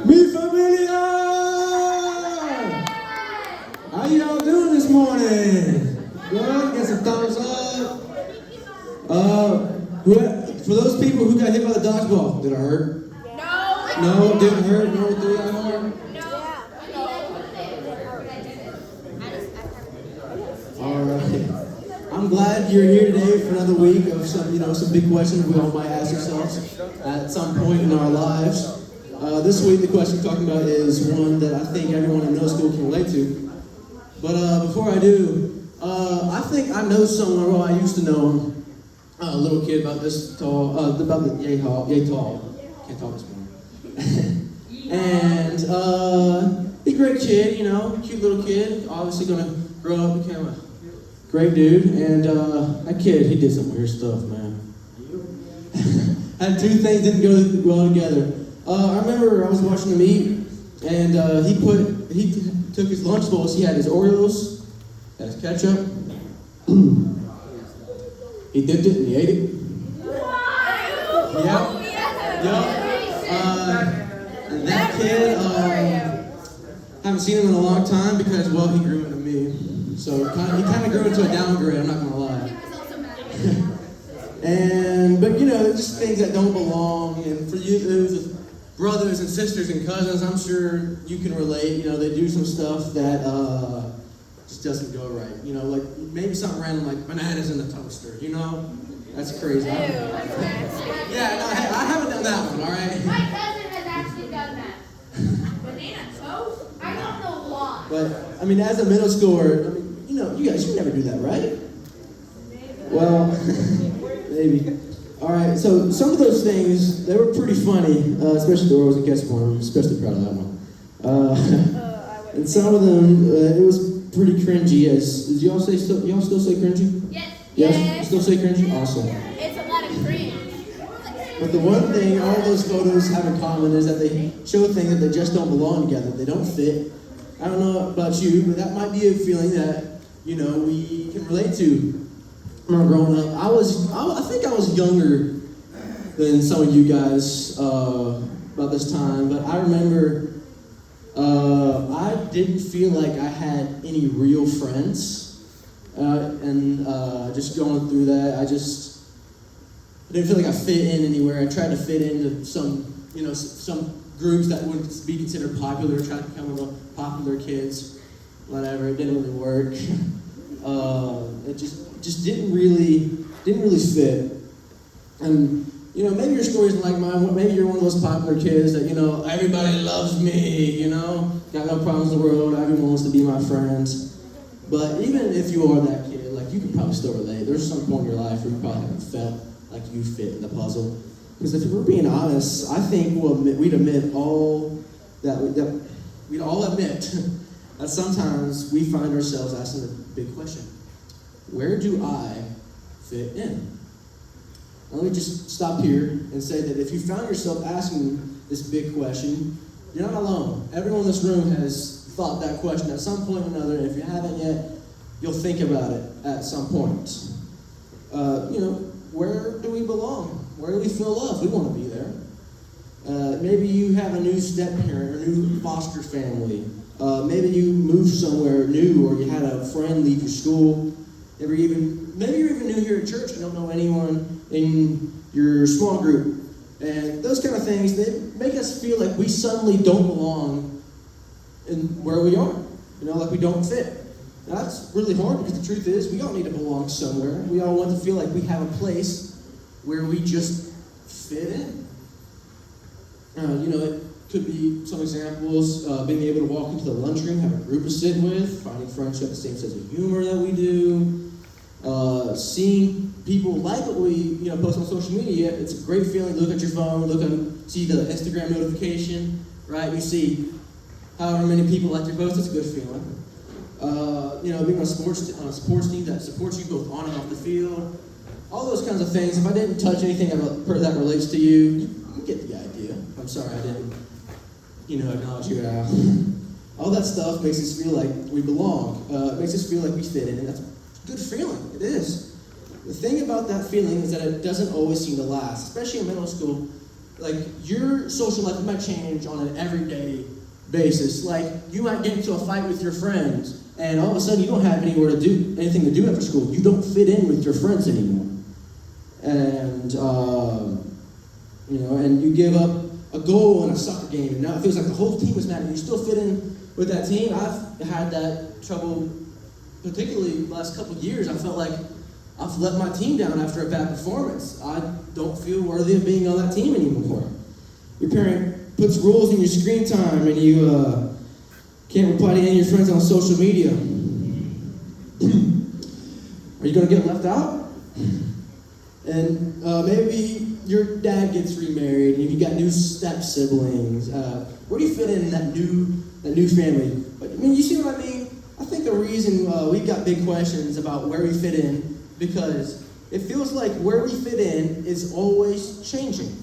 Mi familia! How y'all doing this morning? Good? Get some thumbs up. For those people who got hit by the dodgeball, did it hurt? No. No, it didn't hurt? No, it didn't hurt? Alright. I'm glad you're here today for another week of some big questions we all might ask ourselves at some point in our lives. This week the question we're talking about is one that I think everyone in middle school can relate to. But before I do, I think I know someone, well, I used to know him, a little kid about this tall, about the yay tall. Can't talk this morning. And he's a great kid, cute little kid, obviously gonna grow up, become a great dude. And that kid, he did some weird stuff, man. And two things didn't go well together. I remember I was watching him eat, and he took his lunch bowls. He had his Oreos, had his ketchup. He dipped it and he ate it. Yeah. That kid, haven't seen him in a long time because, well, he grew into me. So he kind of grew into a downgrade, I'm not gonna lie. But just things that don't belong. And for you, those brothers and sisters and cousins, I'm sure you can relate. They do some stuff that just doesn't go right. Like maybe something random like bananas in the toaster. That's crazy. Yeah, no, I haven't done that one. All right. My cousin has actually done that. Banana toast? I don't know why. But as a middle schooler, you guys should never do that, right? Well, maybe. All right, so some of those things, they were pretty funny, especially the Oreos and ketchup one. I'm especially proud of that one. And some of them, it was pretty cringy. Did y'all still say cringy? Yes. Yes? You still say cringy? Awesome. It's a lot of cringe. But the one thing all those photos have in common is that they show things that they just don't belong together. They don't fit. I don't know about you, but that might be a feeling that, we can relate to. When I was growing up, I think I was younger than some of you guys about this time, but I remember I didn't feel like I had any real friends, and just going through that, I didn't feel like I fit in anywhere. I tried to fit into some groups that would be considered popular, trying to become one of the popular kids, whatever. It didn't really work. It just didn't really fit. And maybe your story's like mine. Maybe you're one of those popular kids that everybody loves me. Got no problems in the world. Everyone wants to be my friends. But even if you are that kid, you can probably still relate. There's some point in your life where you probably haven't felt like you fit in the puzzle. Because if we're being honest, I think we'd all admit that sometimes we find ourselves asking the big question: where do I fit in? Now, let me just stop here and say that if you found yourself asking this big question, you're not alone. Everyone in this room has thought that question at some point or another, and if you haven't yet, you'll think about it at some point. Where do we belong? Where do we feel loved? We want to be there. Maybe you have a new step-parent or new foster family. Maybe you moved somewhere new, or you had a friend leave your school. Maybe you're even new here at church and don't know anyone in your small group. And those kind of things, they make us feel like we suddenly don't belong in where we are. Like we don't fit. Now, that's really hard because the truth is we all need to belong somewhere. We all want to feel like we have a place where we just fit in. It could be some examples, being able to walk into the lunchroom, have a group to sit with, finding friends who have the same sense of humor that we do, seeing people like what we post on social media. It's a great feeling to look at your phone, see the Instagram notification, right? You see however many people like your post. It's a good feeling. Being on a sports team that supports you both on and off the field, all those kinds of things. If I didn't touch anything that relates to you, you get the idea. I'm sorry I didn't, acknowledge you out. All that stuff makes us feel like we belong. It makes us feel like we fit in, and that's a good feeling. It is. The thing about that feeling is that it doesn't always seem to last, especially in middle school. like your social life might change on an everyday basis. Like you might get into a fight with your friends, and all of a sudden you don't have anything to do after school. You don't fit in with your friends anymore, and and you give up a goal in a soccer game, and now it feels like the whole team is mad, and you still fit in with that team. I've had that trouble, particularly the last couple of years. I felt like I've let my team down after a bad performance. I don't feel worthy of being on that team anymore. Your parent puts rules in your screen time, and you can't reply to any of your friends on social media. Are you going to get left out? And maybe your dad gets remarried, and you got new step siblings. Where do you fit in that new family? But, you see what I mean? I think the reason we've got big questions about where we fit in, because it feels like where we fit in is always changing.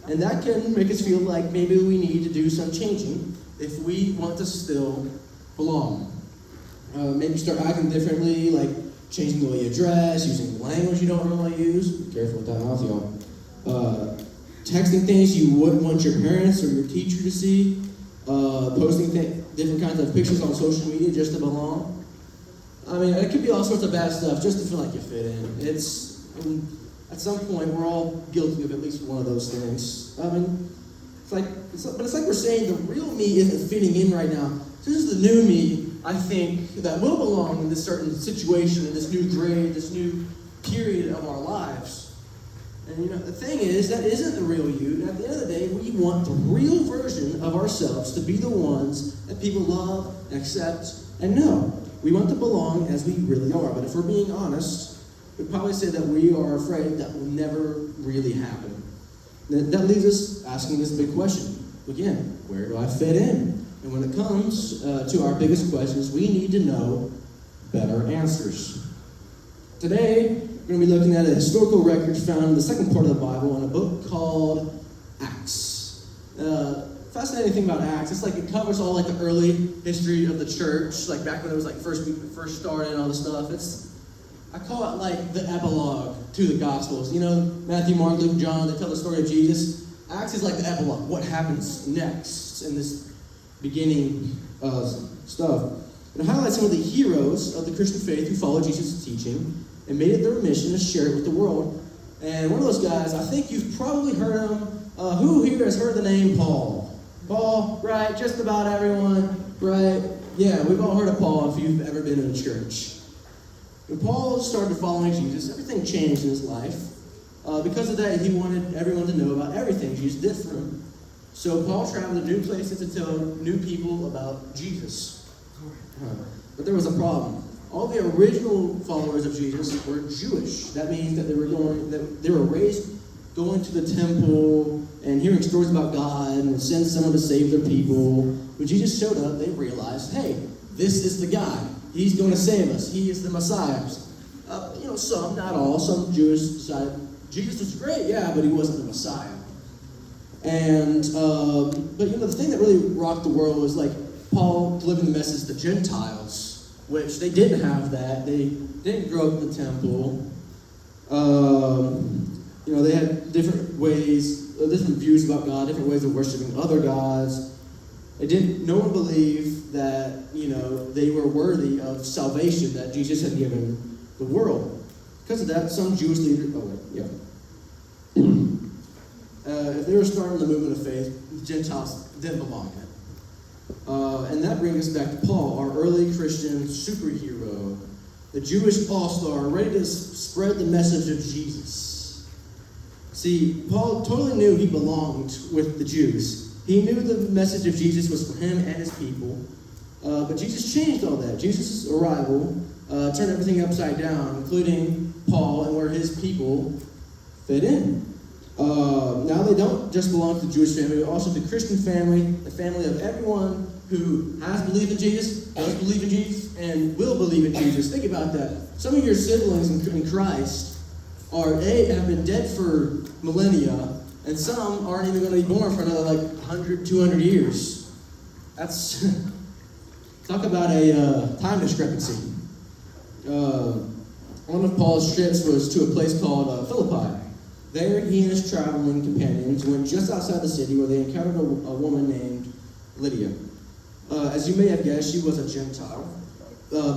And that can make us feel like maybe we need to do some changing if we want to still belong. Maybe start acting differently, like changing the way you dress, using language you don't normally use. Be careful with that mouth, y'all. Texting things you wouldn't want your parents or your teacher to see. Posting different kinds of pictures on social media just to belong. It could be all sorts of bad stuff just to feel like you fit in. At some point, we're all guilty of at least one of those things. It's like we're saying the real me isn't fitting in right now. This is the new me, I think, that will belong in this certain situation, in this new grade, this new period of our lives. And the thing is, that isn't the real you. And at the end of the day, we want the real version of ourselves to be the ones that people love, accept, and know. We want to belong as we really are. But if we're being honest, we'd probably say that we are afraid that will never really happen. That leaves us asking this big question. Again, where do I fit in? And when it comes to our biggest questions, we need to know better answers. Today, we're going to be looking at a historical record found in the second part of the Bible in a book called Acts. Fascinating thing about Acts, it's like it covers all like the early history of the church, like back when it was like first started and all this stuff. I call it like the epilogue to the Gospels. Matthew, Mark, Luke, John, they tell the story of Jesus. Acts is like the epilogue, what happens next in this beginning stuff. It highlights some of the heroes of the Christian faith who followed Jesus' teaching and made it their mission to share it with the world. And one of those guys, I think you've probably heard him. Who here has heard the name Paul? Paul, right? Just about everyone, right? Yeah, we've all heard of Paul if you've ever been in a church. When Paul started following Jesus, everything changed in his life. Because of that, he wanted everyone to know about everything Jesus did for him. So Paul traveled to new places to tell new people about Jesus. But there was a problem. All the original followers of Jesus were Jewish. That means that they were raised going to the temple and hearing stories about God and would send someone to save their people. When Jesus showed up, they realized, hey, this is the guy. He's going to save us. He is the Messiah. Some, not all, some Jews decided Jesus was great, yeah, but he wasn't the Messiah. And, but the thing that really rocked the world was like Paul delivering the message to Gentiles, which they didn't have that. They didn't grow up in the temple. They had different ways, different views about God, different ways of worshiping other gods. No one believed that, they were worthy of salvation that Jesus had given the world. Because of that, some Jewish leaders, if they were starting the movement of faith, Gentiles didn't belong in it. And that brings us back to Paul, our early Christian superhero, the Jewish all-star, ready to spread the message of Jesus. See, Paul totally knew he belonged with the Jews. He knew the message of Jesus was for him and his people. But Jesus changed all that. Jesus' arrival turned everything upside down, including Paul and where his people fit in. Now they don't just belong to the Jewish family, but also the Christian family, the family of everyone who has believed in Jesus, does believe in Jesus, and will believe in Jesus. Think about that. Some of your siblings in Christ have been dead for millennia, and some aren't even going to be born for another 100, 200 years. That's talk about a time discrepancy. One of Paul's trips was to a place called Philippi. There he and his traveling companions went just outside the city where they encountered a woman named Lydia. As you may have guessed, she was a Gentile.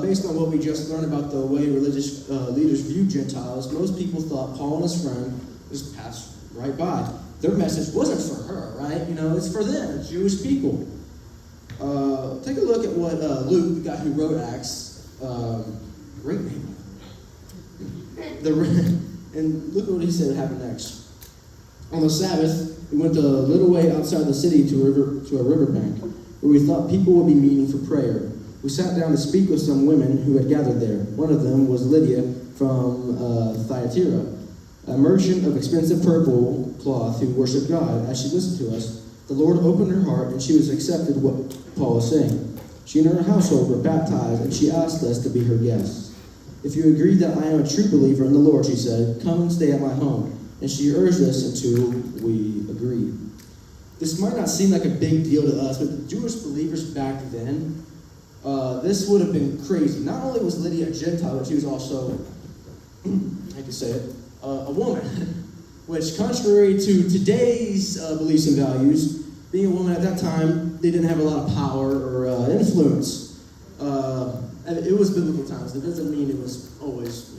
Based on what we just learned about the way religious leaders view Gentiles, most people thought Paul and his friend just passed right by. Their message wasn't for her, right? It's for them, Jewish people. Take a look at what Luke, the guy who wrote Acts, great name. And look at what he said happened next. On the Sabbath, we went a little way outside the city to a riverbank, where we thought people would be meeting for prayer. We sat down to speak with some women who had gathered there. One of them was Lydia from Thyatira, a merchant of expensive purple cloth who worshipped God. As she listened to us, the Lord opened her heart, and she was accepted what Paul was saying. She and her household were baptized, and she asked us to be her guests. If you agree that I am a true believer in the Lord, she said, come and stay at my home. And she urged us until we agreed. This might not seem like a big deal to us, but the Jewish believers back then, this would have been crazy. Not only was Lydia a Gentile, but she was also, I can say it, a woman. Which, contrary to today's beliefs and values, being a woman at that time, they didn't have a lot of power or influence. And it was biblical times. That doesn't mean it was always,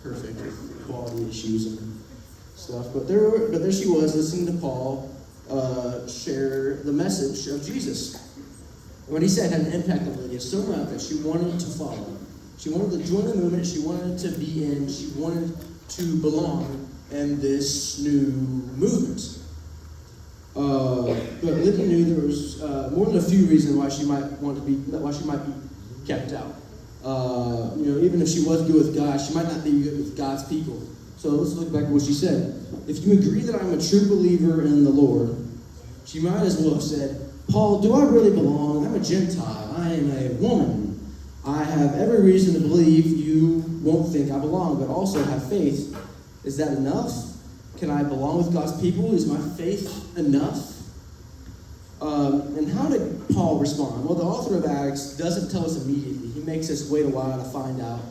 perfect with equality issues and stuff. But there she was, listening to Paul share the message of Jesus. What he said had an impact on Lydia so much that she wanted to follow. She wanted to join the movement. She wanted to be in. She wanted to belong in this new movement. But Lydia knew there was more than a few reasons why she might be kept out. Even if she was good with God, she might not be good with God's people. So let's look back at what she said. If you agree that I'm a true believer in the Lord, she might as well have said, Paul, do I really belong? I'm a Gentile. I am a woman. I have every reason to believe you won't think I belong, but also have faith. Is that enough? Can I belong with God's people? Is my faith enough? And how did Paul respond? Well, the author of Acts doesn't tell us immediately. He makes us wait a while to find out.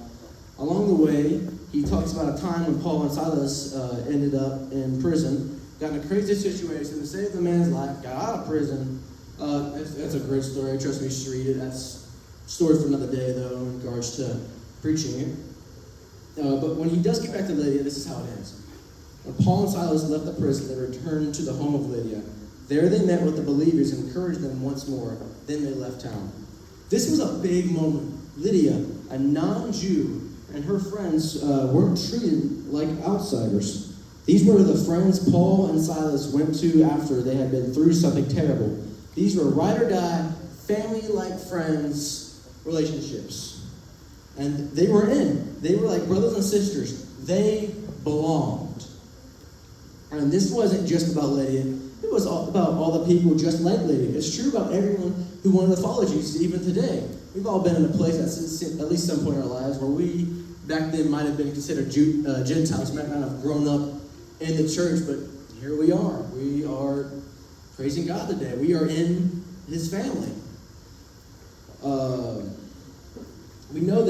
Along the way, he talks about a time when Paul and Silas ended up in prison, got in a crazy situation, to save the man's life, got out of prison. That's a great story. Trust me, you should read it. That's a story for another day, though, in regards to preaching it. But when he does get back to Lydia, this is how it ends. When Paul and Silas left the prison, they returned to the home of Lydia. There they met with the believers and encouraged them once more. Then they left town. This was a big moment. Lydia, a non-Jew, and her friends weren't treated like outsiders. These were the friends Paul and Silas went to after they had been through something terrible. These were ride-or-die, family-like friends relationships. And they were in. They were like brothers and sisters. They belonged. And this wasn't just about Lydia. It was about all the people just like Lydia. It's true about everyone who wanted to follow Jesus, even today. We've all been in a place at least some point in our lives where we, back then, might have been considered Gentiles. We might not have grown up in the church, but here we are. We are praising God today. We are in His family. We know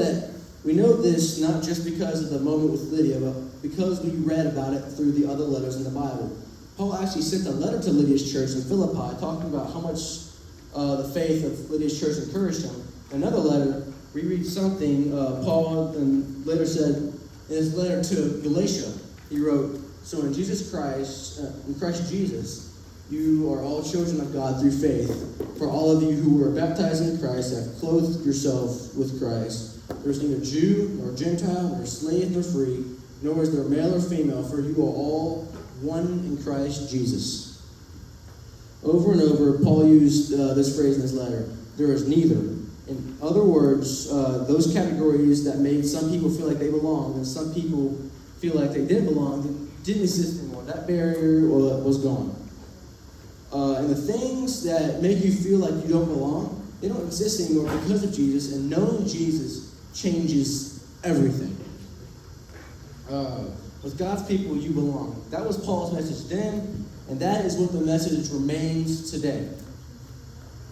this not just because of the moment with Lydia, but because we read about it through the other letters in the Bible. Paul actually sent a letter to Lydia's church in Philippi talking about how much the faith of Lydia's church encouraged him. In another letter, we read something Paul then later said in his letter to Galatia. He wrote, so in Christ Jesus, you are all children of God through faith. For all of you who were baptized in Christ have clothed yourself with Christ. There is neither Jew nor Gentile, nor slave nor free, nor is there male or female, for you are all one in Christ Jesus. Over and over, Paul used this phrase in his letter. There is neither. In other words, those categories that made some people feel like they belonged and some people feel like they didn't belong didn't exist anymore. That barrier was gone. And the things that make you feel like you don't belong, they don't exist anymore because of Jesus, and knowing Jesus changes everything. With God's people, you belong. That was Paul's message then, and that is what the message remains today.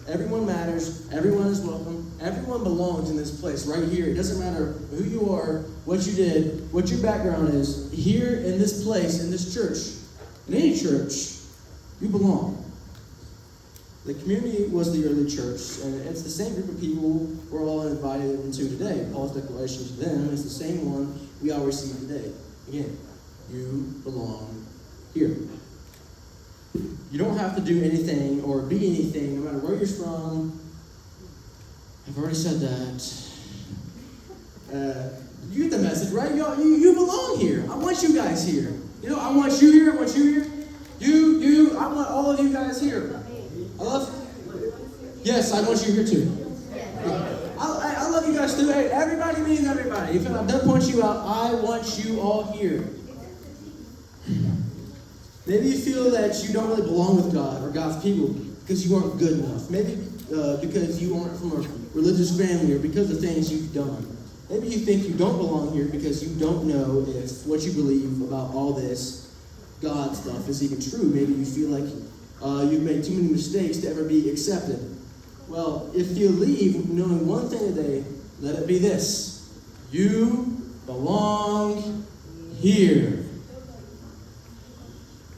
Everyone matters. Everyone is welcome. Everyone belongs in this place right here. It doesn't matter who you are, what you did, what your background is. Here in this place, in this church, in any church, you belong. The community was the early church, and it's the same group of people we're all invited into today. Paul's declaration to them is the same one we all receive today. Again, you belong here. You don't have to do anything or be anything, no matter where you're from. I've already said that. You get the message, right? You belong here. I want you guys here. I want you here. I want you here. I want all of you guys here. Yes, I want you here too. I love you guys too. Hey, everybody means everybody. If I'm done pointing you out, I want you all here. Maybe you feel that you don't really belong with God or God's people because you aren't good enough. Maybe because you aren't from a religious family or because of things you've done. Maybe you think you don't belong here because you don't know if what you believe about all this God stuff is even true. Maybe you feel like you've made too many mistakes to ever be accepted. Well, if you leave knowing one thing today, let it be this. You belong here.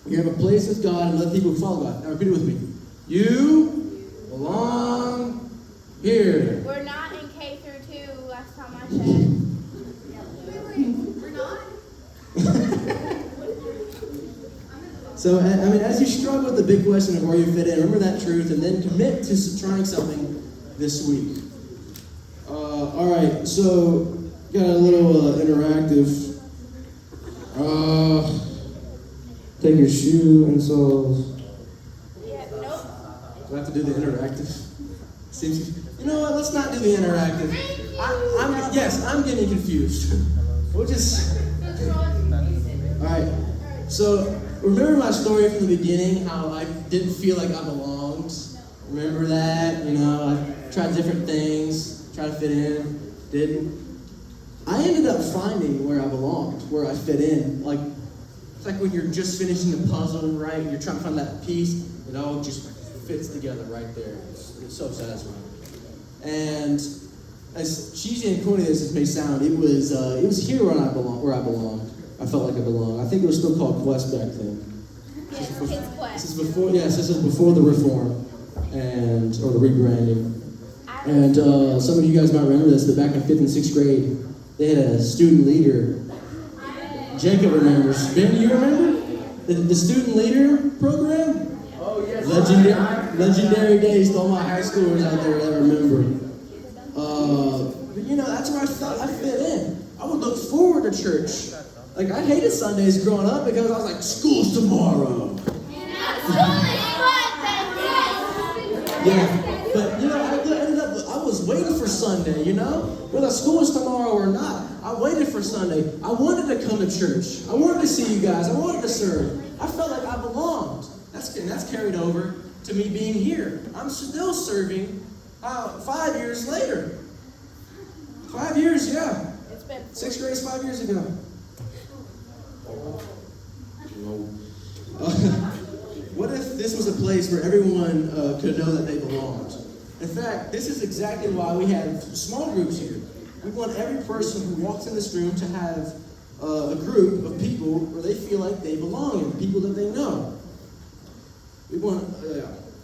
You have a place with God and let people follow God. Now repeat it with me. You belong here. We're not in K through 2, last time I checked. We're not? So, as you struggle with the big question of where you fit in, remember that truth and then commit to trying something this week. All right, so got a little interactive. Take your shoe insoles. Yeah, nope. Do I have to do the interactive? You know what? Let's not do the interactive. I'm getting confused. We'll just. All right. So remember my story from the beginning? How I didn't feel like I belonged. Remember that? I tried different things, tried to fit in, didn't. I ended up finding where I belonged, where I fit in. It's like when you're just finishing a puzzle, right? You're trying to find that piece. It all just fits together right there. It's so satisfying. And as cheesy and corny as this may sound, it was here where I belonged. I felt like I belonged. I think it was still called Quest back then. Yes, it's Quest. This is before the reform or the rebranding. And some of you guys might remember this, but back in 5th and 6th grade, they had a student leader. Jacob remembers. Ben, do you remember? The student leader program? Oh, yes. Legendary days to all my high schoolers out there that remember. But that's where I felt I fit in. I would look forward to church. Like, I hated Sundays growing up because I was like, school's tomorrow. Yeah, but I was waiting for Sunday, whether school was tomorrow or not. I waited for Sunday. I wanted to come to church. I wanted to see you guys. I wanted to serve. I felt like I belonged. That's carried over to me being here. I'm still serving 5 years later. 5 years, yeah. It's been 6th grade is 5 years ago. What if this was a place where everyone could know that they belonged? In fact, this is exactly why we have small groups here. We want every person who walks in this room to have a group of people where they feel like they belong and people that they know.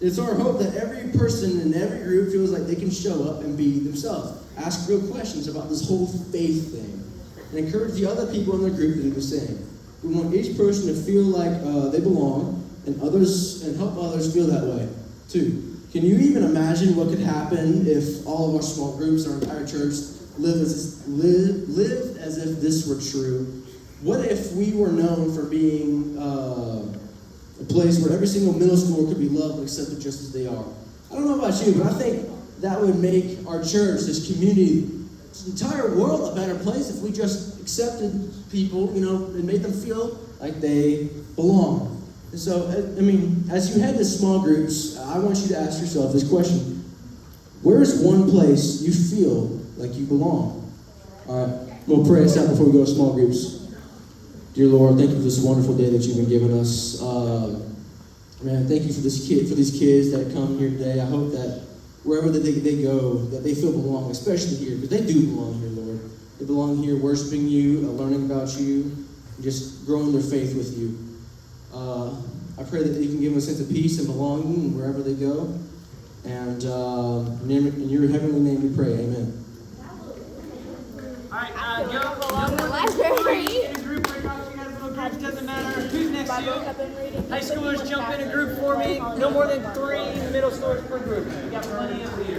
It's our hope that every person in every group feels like they can show up and be themselves. Ask real questions about this whole faith thing. And encourage the other people in the group to do the same. We want each person to feel like they belong and help others feel that way too. Can you even imagine what could happen if all of our small groups, our entire church, lived as if this were true? What if we were known for being a place where every single middle schooler could be loved and accepted just as they are? I don't know about you, but I think that would make our church, this community, this entire world a better place if we just accepted people, and made them feel like they belong. And so, as you head to small groups, I want you to ask yourself this question. Where is one place you feel like you belong? All right, we'll pray us out before we go to small groups. Dear Lord, thank you for this wonderful day that you've been giving us. Thank you for these kids that come here today. I hope that wherever that they go, that they feel belong, especially here, because they do belong here, Lord. They belong here worshiping you, learning about you, and just growing their faith with you. I pray that you can give them a sense of peace and belonging wherever they go. And in your heavenly name we pray, amen. All right, go in a group right now. You guys little groups, doesn't matter who's next to you. High schoolers jump in a group for me. No more than 3 middle schoolers per group. We got plenty of you.